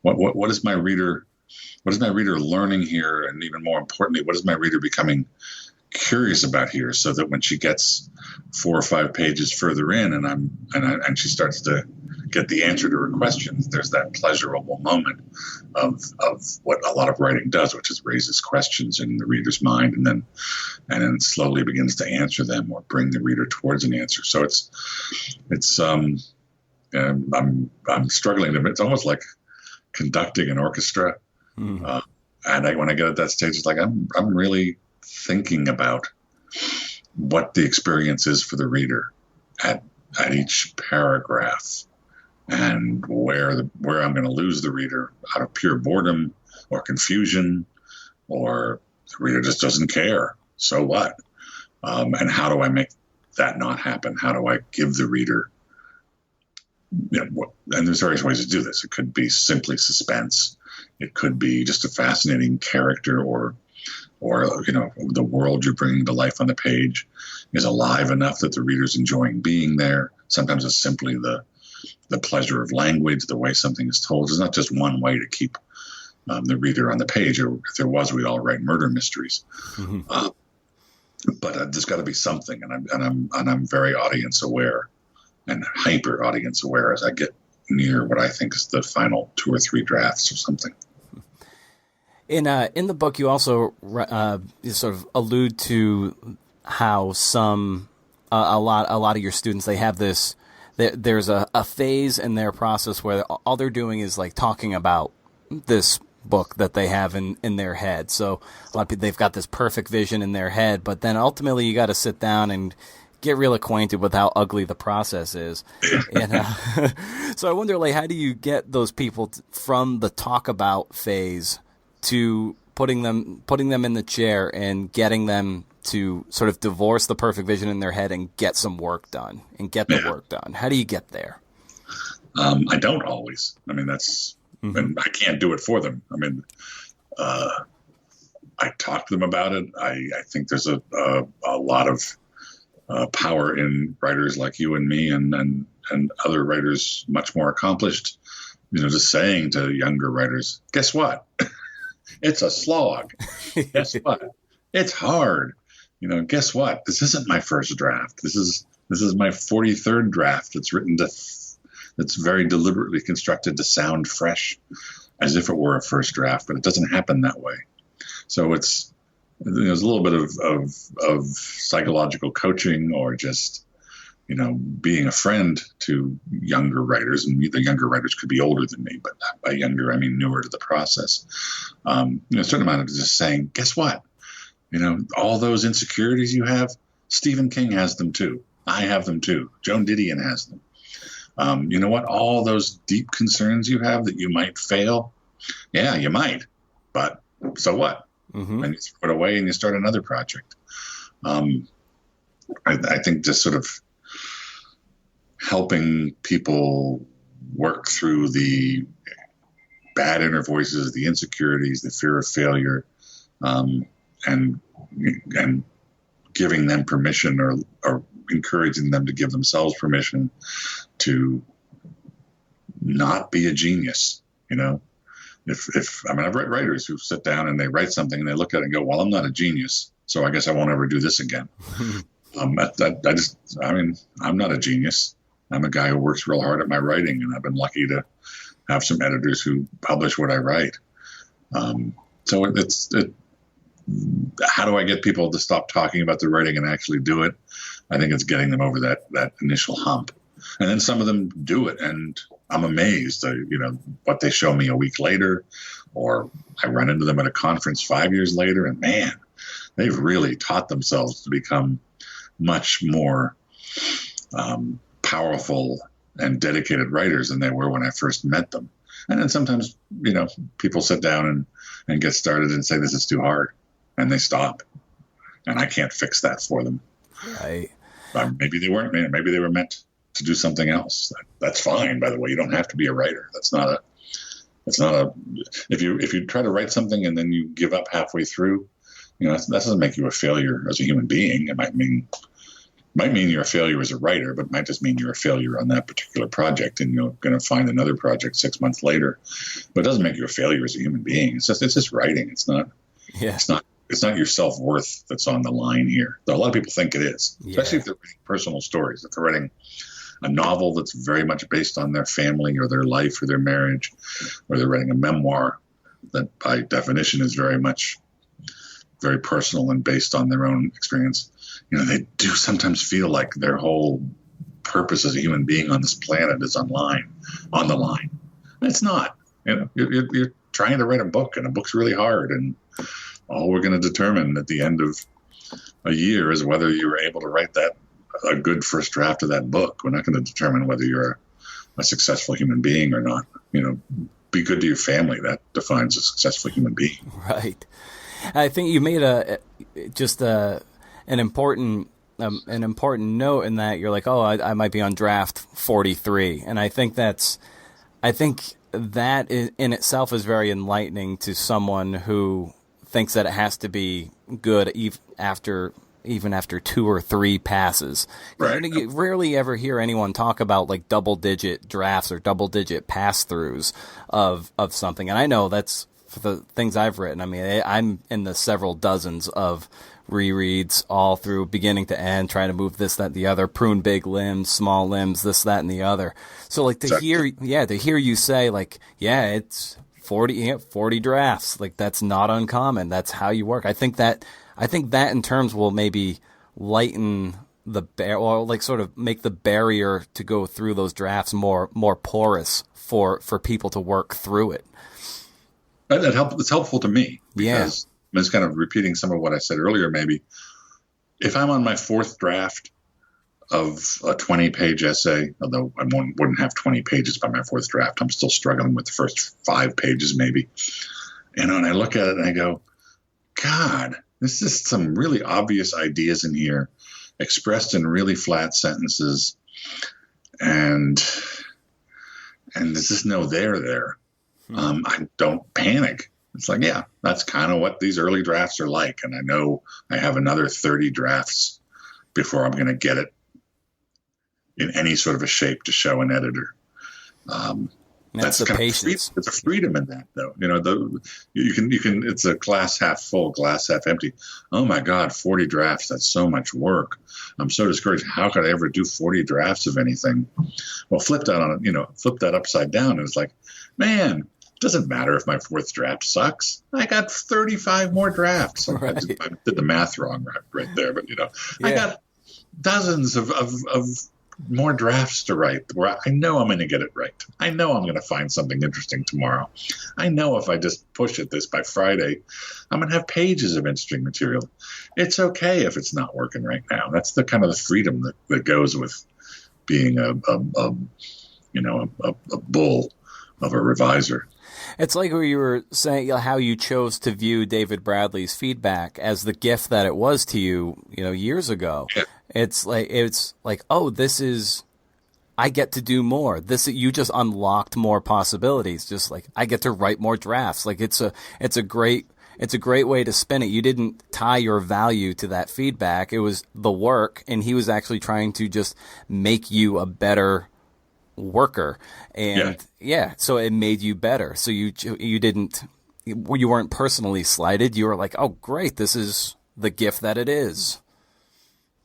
What is my reader learning here? And even more importantly, what is my reader becoming curious about here, so that when she gets 4 or 5 pages further in and she starts to get the answer to her questions, there's that pleasurable moment of what a lot of writing does, which is raises questions in the reader's mind and then slowly begins to answer them or bring the reader towards an answer. So I'm struggling to, it's almost like conducting an orchestra. And when I get at that stage, it's like I'm really thinking about what the experience is for the reader at each paragraph and where I'm going to lose the reader out of pure boredom or confusion, or the reader just doesn't care. So what? And how do I make that not happen? How do I give the reader, and there's various ways to do this. It could be simply suspense. It could be just a fascinating character or the world you're bringing to life on the page is alive enough that the reader's enjoying being there. Sometimes it's simply the pleasure of language, the way something is told. There's not just one way to keep the reader on the page, or if there was, we'd all write murder mysteries. But there's got to be something, and I'm very audience aware and hyper audience aware as I get near what I think is the final 2 or 3 drafts or something. In the book, you also you sort of allude to how some a lot of your students, they have this. There's a phase in their process where all they're doing is like talking about this book that they have in their head. So a lot of people, they've got this perfect vision in their head, but then ultimately you got to sit down and get real acquainted with how ugly the process is. And so I wonder, like, how do you get those people from the talk about phase to putting them in the chair and getting them to sort of divorce the perfect vision in their head and get some work done and get the work done? How do you get there? I don't always. I mean, that's, and I can't do it for them. I mean, I talk to them about it. I think there's a lot of power in writers like you and me and other writers much more accomplished, just saying to younger writers, guess what? It's a slog. Guess what? It's hard. Guess what? This isn't my first draft. This is my 43rd draft. It's written that's very deliberately constructed to sound fresh, as if it were a first draft, but it doesn't happen that way. So there's a little bit of psychological coaching, or just being a friend to younger writers, and the younger writers could be older than me, but by younger I mean newer to the process. A certain amount of just saying, guess what? All those insecurities you have, Stephen King has them too. I have them too. Joan Didion has them. You know what? All those deep concerns you have that you might fail, yeah, you might, but so what? And you throw it away and you start another project. I think just sort of helping people work through the bad inner voices, the insecurities, the fear of failure, and giving them permission, or encouraging them to give themselves permission to not be a genius. I've read writers who sit down and they write something and they look at it and go, well, I'm not a genius, so I guess I won't ever do this again. I'm not a genius. I'm a guy who works real hard at my writing, and I've been lucky to have some editors who publish what I write. So how do I get people to stop talking about the writing and actually do it? I think it's getting them over that initial hump. And then some of them do it, and I'm amazed, what they show me a week later, or I run into them at a conference 5 years later, and man, they've really taught themselves to become much more powerful and dedicated writers than they were when I first met them. And then sometimes, people sit down and get started and say, this is too hard, and they stop. And I can't fix that for them. Right. Maybe they weren't, maybe they were meant to do something else. That's fine, by the way. You don't have to be a writer. If you try to write something and then you give up halfway through, that doesn't make you a failure as a human being. It might mean you're a failure as a writer, but it might just mean you're a failure on that particular project, and you're going to find another project 6 months later. But it doesn't make you a failure as a human being. It's just writing. It's not your self-worth that's on the line here. Though a lot of people think it is, especially if they're writing personal stories. If they're writing a novel that's very much based on their family or their life or their marriage, or they're writing a memoir that by definition is very personal and based on their own experience, they do sometimes feel like their whole purpose as a human being on this planet is on the line. And it's not. You're trying to write a book, and a book's really hard, and all we're going to determine at the end of a year is whether you were able to write a good first draft of that book. We're not going to determine whether you're a successful human being or not. Be good to your family. That defines a successful human being. Right. I think you made an important note in that. You're like, I might be on draft 43, and I think that in itself is very enlightening to someone who thinks that it has to be good even after 2 or 3 passes. Right. You rarely ever hear anyone talk about like double-digit drafts or double-digit pass-throughs of something. And I know that's for the things I've written. I mean, I'm in the several dozens of rereads all through beginning to end, trying to move this, that, and the other, prune big limbs, small limbs, this, that, and the other. So like to hear you say like, yeah, it's 40 drafts. Like that's not uncommon. That's how you work. I think that in terms will maybe lighten or like sort of make the barrier to go through those drafts more porous for people to work through it. It's helpful to me because I'm just kind of repeating some of what I said earlier. Maybe if I'm on my fourth draft of a 20-page essay, although I wouldn't have 20 pages by my fourth draft, I'm still struggling with the first 5 pages maybe. And I look at it and I go, God, this is some really obvious ideas in here expressed in really flat sentences. And there's just no there. I don't panic. It's like, yeah, that's kind of what these early drafts are like. And I know I have another 30 drafts before I'm going to get it in any sort of a shape to show an editor. That's the patience. There's a freedom in that, though. You can. It's a glass half full, glass half empty. Oh my God, 40 drafts. That's so much work. I'm so discouraged. How could I ever do 40 drafts of anything? Well, flip that upside down. And it's like, man, it doesn't matter if my fourth draft sucks. I got 35 more drafts. Right. I did the math wrong right there, but I got dozens of more drafts to write where I know I'm going to get it right. I know I'm going to find something interesting tomorrow. I know if I just push at this by Friday, I'm going to have pages of interesting material. It's okay if it's not working right now. That's the kind of the freedom that goes with being a bull of a reviser. It's like where you were saying how you chose to view David Bradley's feedback as the gift that it was to you, years ago. Yeah. It's like, oh, I get to do more. You just unlocked more possibilities. Just like I get to write more drafts. Like it's a great way to spin it. You didn't tie your value to that feedback. It was the work, and he was actually trying to just make you a better worker. And so it made you better. So you weren't personally slighted. You were like, oh, great, this is the gift that it is.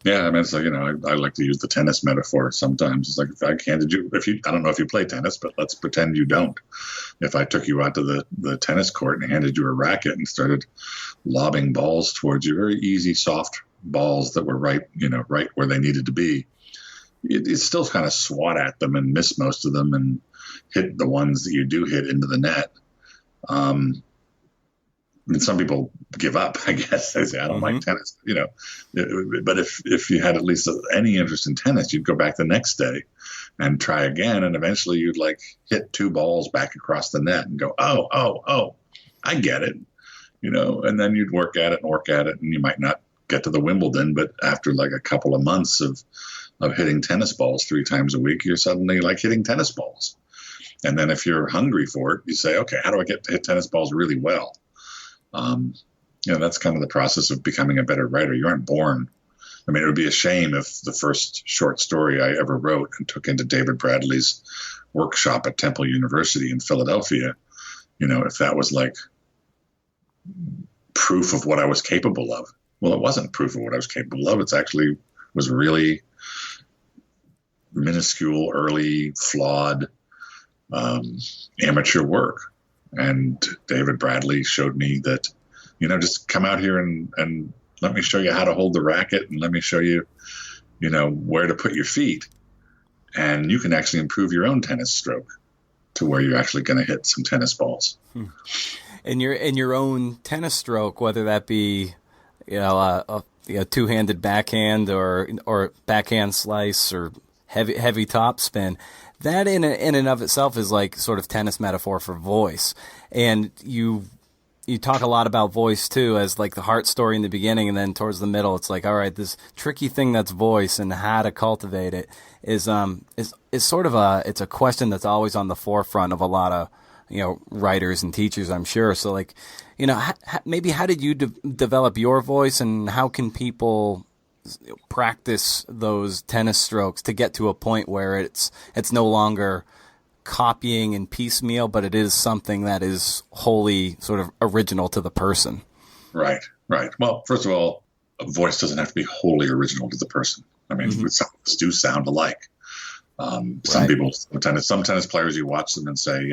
Yeah, I mean, it's like, I like to use the tennis metaphor sometimes. It's like, if I handed you, I don't know if you play tennis, but let's pretend you don't. If I took you out to the tennis court and handed you a racket and started lobbing balls towards you, very easy, soft balls that were right where they needed to be, you'd still kind of swat at them and miss most of them and hit the ones that you do hit into the net. I mean, some people give up, I guess. They say, I don't like tennis, But if you had at least any interest in tennis, you'd go back the next day and try again. And eventually you'd hit 2 balls back across the net and go, oh, I get it. And then you'd work at it. And you might not get to the Wimbledon, but after a couple of months of hitting tennis balls 3 times a week, you're suddenly hitting tennis balls. And then if you're hungry for it, you say, okay, how do I get to hit tennis balls really well? That's kind of the process of becoming a better writer. You aren't born. I mean, it would be a shame if the first short story I ever wrote and took into David Bradley's workshop at Temple University in Philadelphia, if that was proof of what I was capable of. Well, it wasn't proof of what I was capable of. It actually was really minuscule, early, flawed, amateur work. And David Bradley showed me that, just come out here and let me show you how to hold the racket, and let me show you, where to put your feet. And you can actually improve your own tennis stroke to where you're actually going to hit some tennis balls. In your own tennis stroke, whether that be, a two-handed backhand or backhand slice or heavy top spin, that in and of itself is sort of tennis metaphor for voice. And you talk a lot about voice too as the heart story in the beginning, and then towards the middle it's all right, this tricky thing that's voice and how to cultivate it is sort of it's a question that's always on the forefront of a lot of writers and teachers, I'm sure. So maybe how did you develop your voice, and how can people practice those tennis strokes to get to a point where it's no longer copying and piecemeal, but it is something that is wholly sort of original to the person. Right. Well, first of all, a voice doesn't have to be wholly original to the person. I mean, some of us do sound alike. Some people, some tennis players, you watch them and say,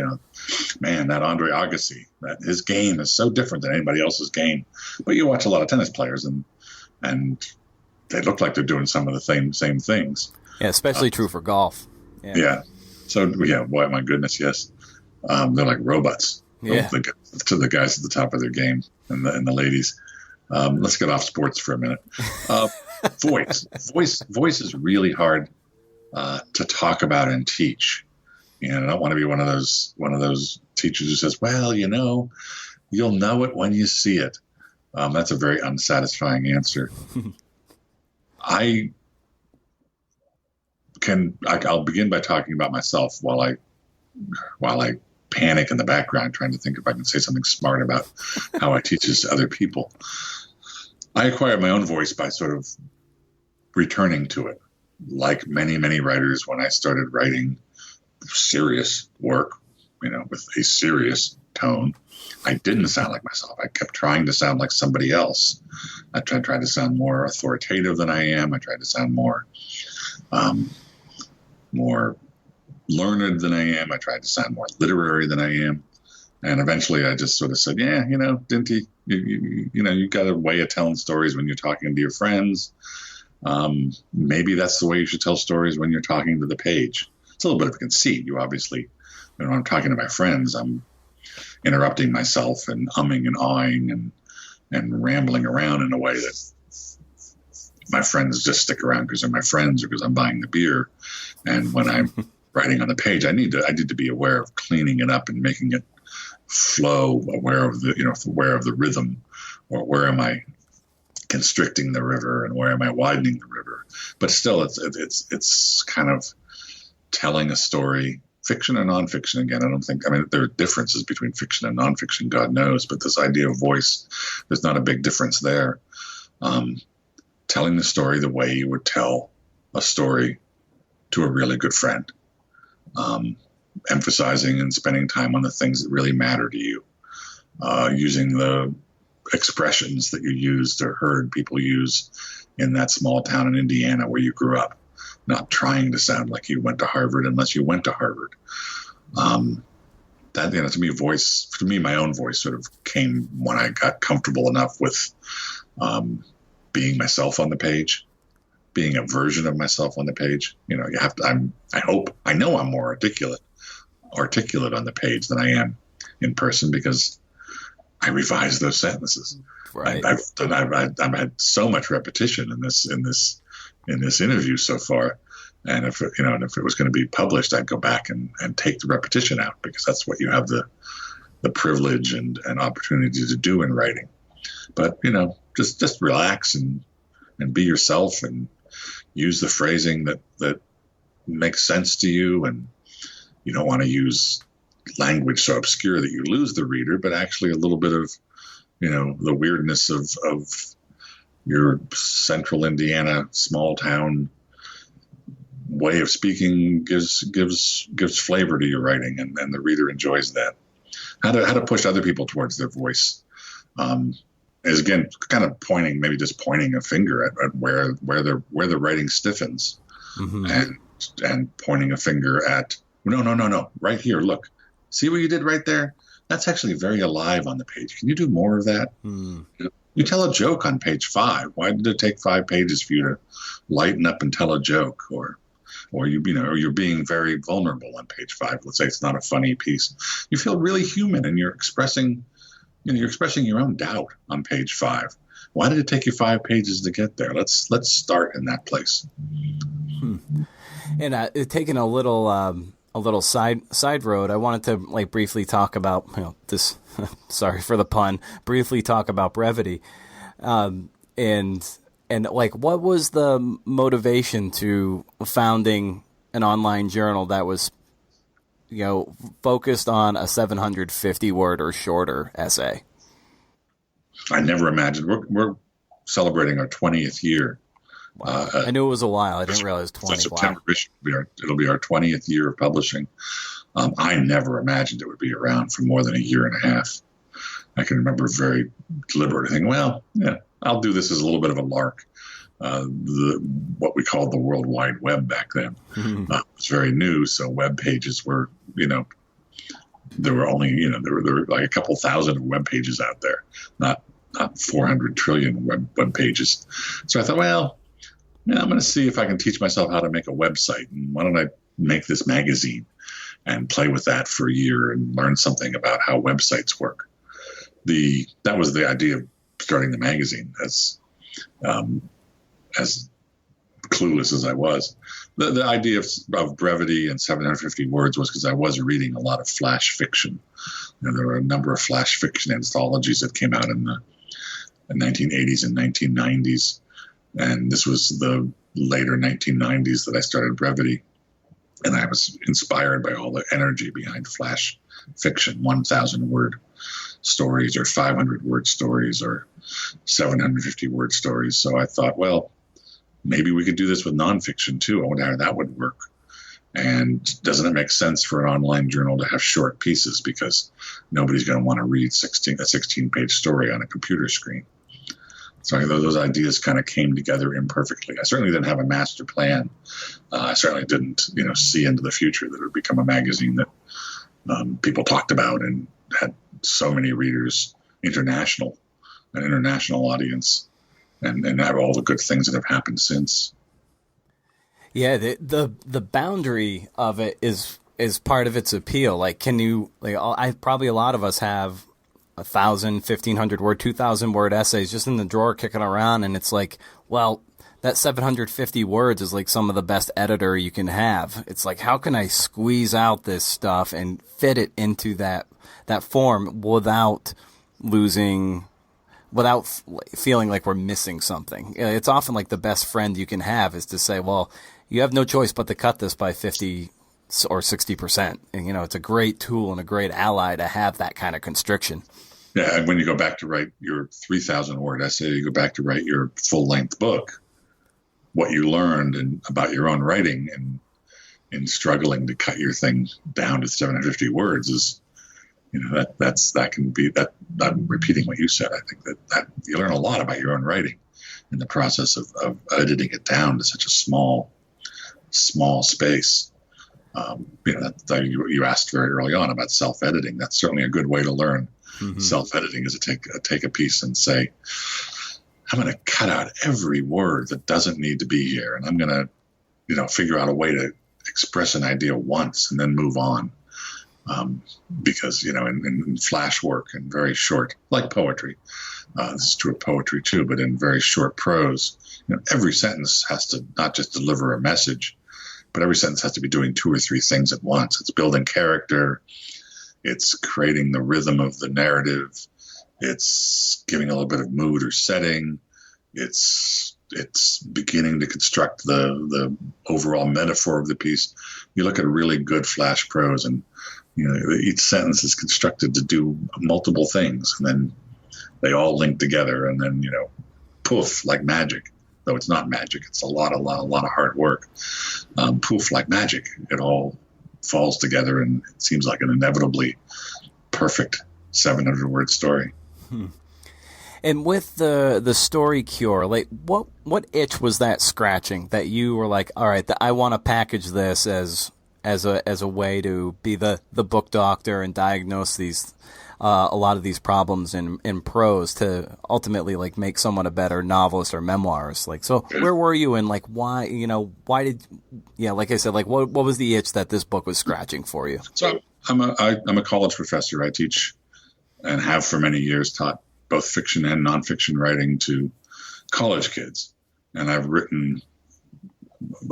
man, that Andre Agassi, that his game is so different than anybody else's game. But you watch a lot of tennis players, and they look like they're doing some of the same things. Yeah, especially true for golf. Yeah. So, boy, my goodness, yes. They're like robots. Yeah. To the guys at the top of their game and the ladies. Let's get off sports for a minute. Voice is really hard to talk about and teach. I don't want to be one of those teachers who says, well, you'll know it when you see it. That's a very unsatisfying answer. I'll begin by talking about myself while I panic in the background trying to think if I can say something smart about how I teach this to other people. I acquired my own voice by sort of returning to it. Like many, many writers, when I started writing serious work, with a serious tone, I didn't sound like myself. I kept trying to sound like somebody else. I tried to sound more authoritative than I am. I tried to sound more learned than I am. I tried to sound more literary than I am. And eventually I just sort of said, Dinty, you got a way of telling stories when you're talking to your friends. Maybe that's the way you should tell stories when you're talking to the page. It's a little bit of a conceit. You obviously, when I'm talking to my friends, I'm interrupting myself and umming and awing and rambling around in a way that my friends just stick around because they're my friends or because I'm buying the beer. And when I'm writing on the page, I need to be aware of cleaning it up and making it flow, aware of the rhythm, or where am I constricting the river and where am I widening the river. But still, it's kind of telling a story, fiction or nonfiction. Again, there are differences between fiction and nonfiction, God knows, but this idea of voice, there's not a big difference there. Telling the story the way you would tell a story to a really good friend. Emphasizing and spending time on the things that really matter to you. Using the expressions that you used or heard people use in that small town in Indiana where you grew up. Not trying to sound like you went to Harvard unless you went to Harvard. To me, my own voice sort of came when I got comfortable enough with being myself on the page, being a version of myself on the page. You have to, I know I'm more articulate on the page than I am in person because I revise those sentences. Right. I've had so much repetition in this interview so far. And if it was going to be published, I'd go back and take the repetition out because that's what you have the privilege and opportunity to do in writing. But, just relax and be yourself and use the phrasing that makes sense to you. And you don't want to use language so obscure that you lose the reader, but actually a little bit of, the weirdness of your central Indiana small town way of speaking gives flavor to your writing, and the reader enjoys that. How to push other people towards their voice is again kind of pointing a finger at where the writing stiffens, and pointing a finger at no, right here, look, see what you did right there? That's actually very alive on the page. Can you do more of that? You tell a joke on page 5. Why did it take 5 pages for you to lighten up and tell a joke? Or you're being very vulnerable on page 5. Let's say it's not a funny piece. You feel really human, and you're expressing your own doubt on page 5. Why did it take you 5 pages to get there? Let's start in that place. And taking a little side road, I wanted to briefly talk about this. Sorry for the pun. Briefly talk about Brevity, and what was the motivation to founding an online journal that was focused on a 750 word or shorter essay? I never imagined we're celebrating our 20th year. Wow. I knew it was a while. I didn't realize 20. September, it'll be our 20th year of publishing. I never imagined it would be around for more than a year and a half. I can remember very deliberately thinking, well, yeah, I'll do this as a little bit of a lark. What we called the World Wide Web back then was very new. So web pages were, there were only, there were like a couple thousand web pages out there, not 400 trillion web pages. So I thought, well, I'm going to see if I can teach myself how to make a website. And why don't I make this magazine and play with that for a year and learn something about how websites work. That was the idea of starting the magazine, as clueless as I was. The idea of brevity and 750 words was because I was reading a lot of flash fiction. There were a number of flash fiction anthologies that came out in the 1980s and 1990s. And this was the later 1990s that I started Brevity. And I was inspired by all the energy behind flash fiction, 1,000-word stories or 500-word stories or 750-word stories. So I thought, well, maybe we could do this with nonfiction too. I wonder how that would work. And doesn't it make sense for an online journal to have short pieces, because nobody's going to want to read a 16-page story on a computer screen. So those ideas kind of came together imperfectly. I certainly didn't have a master plan. I certainly didn't, see into the future that it would become a magazine that people talked about and had so many readers, an international audience, and have all the good things that have happened since. Yeah, the boundary of it is part of its appeal. Like, can you probably a lot of us have 1,000, 1,500 word, 2,000 word essays just in the drawer kicking around, and it's like, well, that 750 words is like some of the best editor you can have. It's like, how can I squeeze out this stuff and fit it into that form without feeling like we're missing something? It's often like the best friend you can have is to say, well, you have no choice but to cut this by 50 or 60%. And, it's a great tool and a great ally to have that kind of constriction. Yeah, and when you go back to write your 3,000-word essay, you go back to write your full-length book, what you learned about your own writing and in struggling to cut your thing down to 750 words is, that can be that. I'm repeating what you said. I think that you learn a lot about your own writing in the process of editing it down to such a small space. You asked very early on about self-editing. That's certainly a good way to learn. Mm-hmm. Self-editing is to take a piece and say, I'm going to cut out every word that doesn't need to be here, and I'm going to, figure out a way to express an idea once and then move on. Because in flash work and very short, like poetry, this is true of poetry too, but in very short prose, every sentence has to not just deliver a message, but every sentence has to be doing 2 or 3 things at once. It's building character. It's creating the rhythm of the narrative. It's giving a little bit of mood or setting. It's beginning to construct the overall metaphor of the piece. You look at a really good flash prose, and each sentence is constructed to do multiple things, and then they all link together, and then poof, like magic. Though it's not magic, it's a lot of hard work. Poof, like magic, it all falls together, and it seems like an inevitably perfect 700-word story. And with the story cure, like what itch was that scratching that you were like, all right, I want to package this as a way to be the book doctor and diagnose these a lot of these problems in prose to ultimately like make someone a better novelist or memoirist. Like, so where were you and like why like I said, like what was the itch that this book was scratching for you? So I'm a college professor. I teach and have for many years taught both fiction and nonfiction writing to college kids, and I've written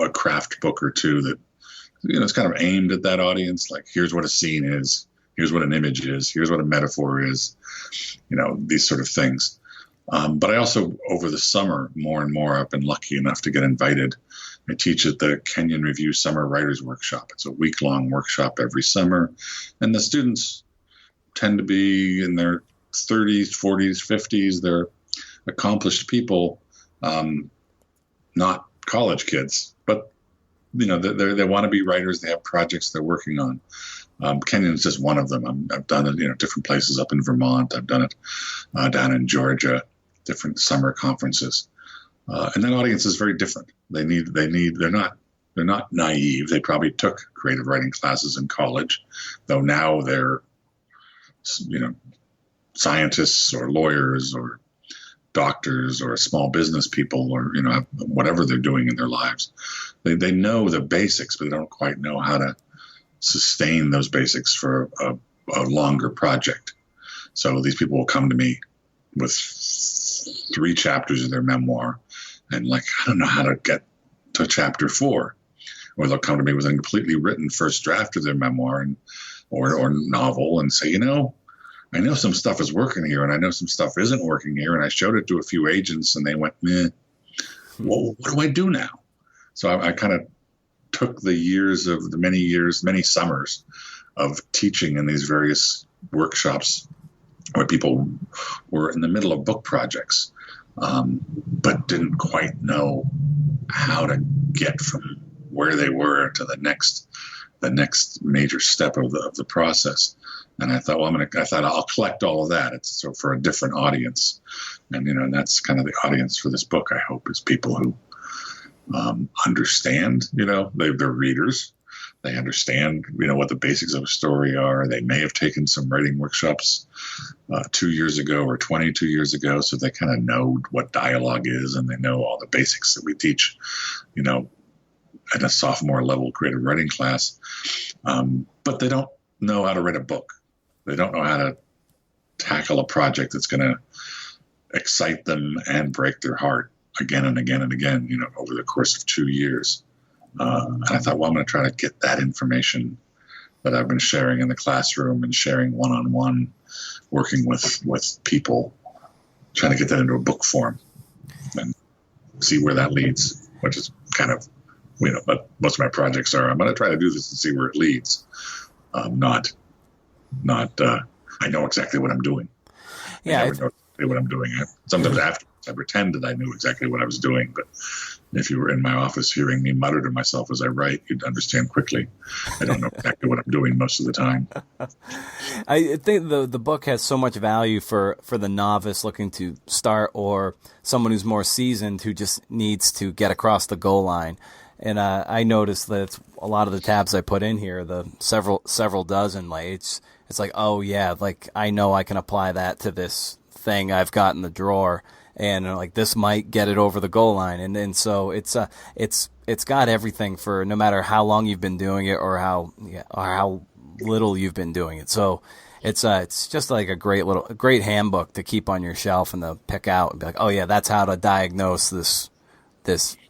a craft book or two that it's kind of aimed at that audience. Like, here's what a scene is. Here's what an image is. Here's what a metaphor is, these sort of things. But I also, over the summer, more and more, I've been lucky enough to get invited. I teach at the Kenyon Review Summer Writers Workshop. It's a week-long workshop every summer. And the students tend to be in their 30s, 40s, 50s. They're accomplished people, not college kids, but they want to be writers. They have projects they're working on. Kenyon's just one of them. I've done it, different places up in Vermont. I've done it down in Georgia, different summer conferences. And that audience is very different. They're not naive. They probably took creative writing classes in college, though now they're, scientists or lawyers or doctors or small business people or, whatever they're doing in their lives. They know the basics, but they don't quite know how to sustain those basics for a longer project. So these people will come to me with 3 chapters of their memoir and I don't know how to get to chapter 4. Or they'll come to me with a completely written first draft of their memoir or novel and say, I know some stuff is working here and I know some stuff isn't working here. And I showed it to a few agents and they went, meh, well, what do I do now? So I kind of took the many summers of teaching in these various workshops where people were in the middle of book projects, but didn't quite know how to get from where they were to the next major step of the process. And I thought, I'll collect all of that. It's so for a different audience. And, that's kind of the audience for this book, I hope, is people who understand, they're readers. They understand, what the basics of a story are. They may have taken some writing workshops 2 years ago or 22 years ago, so they kind of know what dialogue is and they know all the basics that we teach, at a sophomore level creative writing class. But they don't know how to write a book. They don't know how to tackle a project that's going to excite them and break their heart again and again and again, over the course of 2 years. And I thought, I'm going to try to get that information that I've been sharing in the classroom and sharing one-on-one, working with people, trying to get that into a book form and see where that leads, which is kind of, but most of my projects are, I'm going to try to do this and see where it leads. I know exactly what I'm doing. Yeah, I never know exactly what I'm doing. Sometimes afterwards, I pretend that I knew exactly what I was doing, but if you were in my office hearing me mutter to myself as I write, you'd understand quickly. I don't know exactly what I'm doing most of the time. I think the book has so much value for the novice looking to start or someone who's more seasoned who just needs to get across the goal line. And I noticed that a lot of the tabs I put in here, the several dozen, it's like, oh yeah, I know I can apply that to this thing I've got in the drawer, and this might get it over the goal line. And so it's got everything for no matter how long you've been doing it or how little you've been doing it. So it's just like a great handbook to keep on your shelf and to pick out and be like, oh yeah, that's how to diagnose this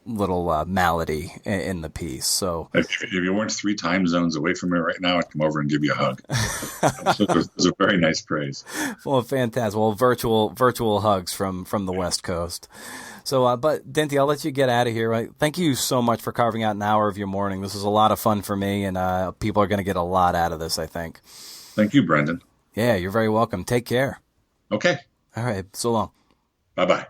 little malady in the piece. So if you weren't 3 time zones away from me right now, I'd come over and give you a hug. So it's a very nice praise. Well, fantastic. Well, virtual hugs from the West Coast. So, but DInty, I'll let you get out of here. Right? Thank you so much for carving out an hour of your morning. This was a lot of fun for me, and people are going to get a lot out of this, I think. Thank you, Brendan. Yeah, you're very welcome. Take care. Okay. All right. So long. Bye-bye.